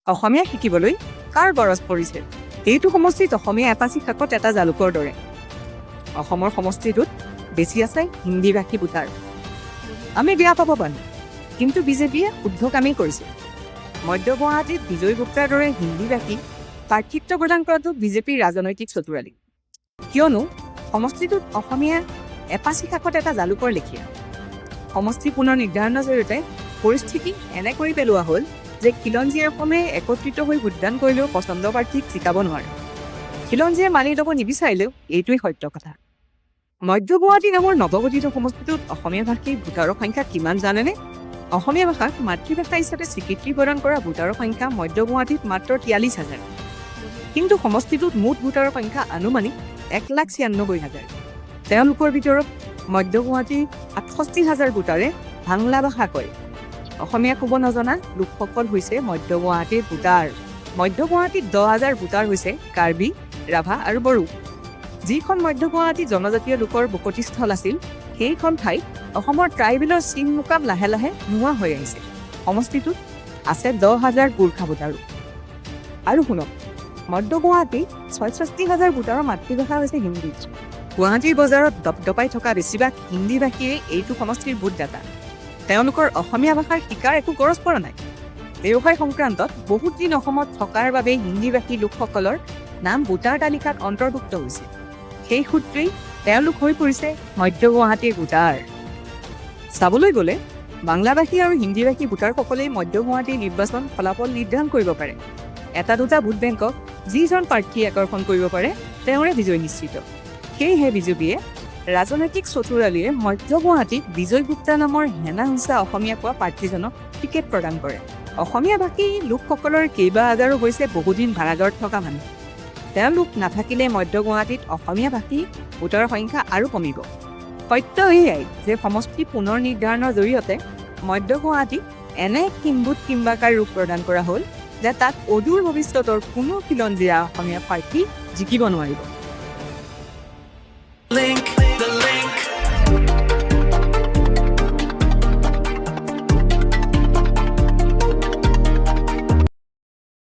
অসমীয়া শিকিবলৈ কাৰ গৰজ পৰিছে? এইটো সমষ্টিত অসমীয়া এপাচি শাকত এটা জালুকৰ দৰে। অসমৰ সমষ্টিটোত বেছি আছে হিন্দীভাষী ভোটাৰ। আমি বেয়া পাব পাৰোঁ, কিন্তু বিজেপিয়ে শুদ্ধ কামেই কৰিছে। মধ্য গুৱাহাটীত বিজয় গুপ্তাৰ দৰে হিন্দীভাষী প্ৰাৰ্থিত্ব প্ৰদান কৰাটো বিজেপিৰ ৰাজনৈতিক চতুৰালি। কিয়নো সমষ্টিটোত অসমীয়া এপাচি শাকত এটা জালুকৰ লেখীয়া। সমষ্টি পুনৰ নিৰ্ধাৰণৰ জৰিয়তে পৰিস্থিতি এনে কৰি পেলোৱা হ'ল যে খিলঞ্জীয়ে অসমে একত্ৰিত হৈ ভোটদান কৰিলেও পচন্দ প্ৰাৰ্থীক জিকাব নোৱাৰে। খিলঞ্জীয়ে মানি ল'ব নিবিচাৰিলেও এইটোৱেই সত্য কথা। মধ্য গুৱাহাটী নামৰ নৱগঠিত সমষ্টিটোত অসমীয়া ভাষী ভোটাৰৰ সংখ্যা কিমান জানেনে? অসমীয়া ভাষাক মাতৃভাষা হিচাপে স্বীকৃতি প্ৰদান কৰা ভোটাৰৰ সংখ্যা মধ্য গুৱাহাটীত মাত্ৰ 43,000। কিন্তু সমষ্টিটোত মুঠ ভোটাৰৰ সংখ্যা আনুমানিক 1,96,000। তেওঁলোকৰ ভিতৰত মধ্য গুৱাহাটীৰ 68,000 ভোটাৰে বাংলা ভাষা কয়। অসমীয়া ক'ব নজনা লোকসকল হৈছে মধ্য গুৱাহাটীৰ ভোটাৰ। মধ্য গুৱাহাটীত 10,000 ভোটাৰ হৈছে কাৰ্বি, ৰাভা আৰু বড়ো। যিখন মধ্য গুৱাহাটী জনজাতীয় লোকৰ বসতিস্থল আছিল, সেইখন ঠাইত অসমৰ ট্ৰাইবেলৰ চিন মুকাম লাহে লাহে নোহোৱা হৈ আহিছে। সমষ্টিটোত আছে 10,000 গোৰ্খা ভোটাৰো। আৰু শুনক, মধ্য গুৱাহাটীত 66,000 ভোটাৰৰ মাতৃভাষা হৈছে হিন্দী। গুৱাহাটীৰ বজাৰত দপদপাই থকা বেছিভাগ হিন্দীভাষীয়ে এইটো সমষ্টিৰ ভোটদাতা। তেওঁলোকৰ অসমীয়া ভাষাৰ শিকাৰ একো গৰজ পৰা নাই। ব্যৱসায় সংক্ৰান্তত বহুত দিন অসমত থকাৰ বাবে হিন্দীভাষী লোকসকলৰ নাম ভোটাৰ তালিকাত অন্তৰ্ভুক্ত হৈছে। সেই সূত্ৰেই তেওঁলোক হৈ পৰিছে মধ্য গুৱাহাটীৰ ভোটাৰ। চাবলৈ গ'লে বাংলাভাষী আৰু হিন্দীভাষী ভোটাৰসকলেই মধ্য গুৱাহাটীৰ নিৰ্বাচন ফলাফল নিৰ্ধাৰণ কৰিব পাৰে। এটা দুটা ভোট বেংকক যিজন প্ৰাৰ্থীয়ে আকৰ্ষণ কৰিব পাৰে তেওঁৰে বিজয় নিশ্চিত। সেয়েহে বিজেপিয়ে ৰাজনৈতিক চতুৰালিয়ে মধ্য গুৱাহাটীত বিজয় গুপ্তা নামৰ হেনা হিংসা অসমীয়া কোৱা প্ৰাৰ্থীজনক টিকেট প্ৰদান কৰে। অসমীয়া ভাষী লোকসকলৰ কেইবা হাজাৰো হৈছে বহুদিন ভাড়াঘৰত থকা মানুহ। তেওঁলোক নাথাকিলে মধ্য গুৱাহাটীত অসমীয়া ভাষী ভোটাৰৰ সংখ্যা আৰু কমিব। সত্য এয়াই যে সমষ্টি পুনৰ নিৰ্ধাৰণৰ জৰিয়তে মধ্য গুৱাহাটীত এনে কিম্বুত কিম্বাকাৰ ৰূপ প্ৰদান কৰা হ'ল যে তাত অদূৰ ভৱিষ্যতৰ কোনো খিলঞ্জীয়া অসমীয়া প্ৰাৰ্থী জিকিব নোৱাৰিব।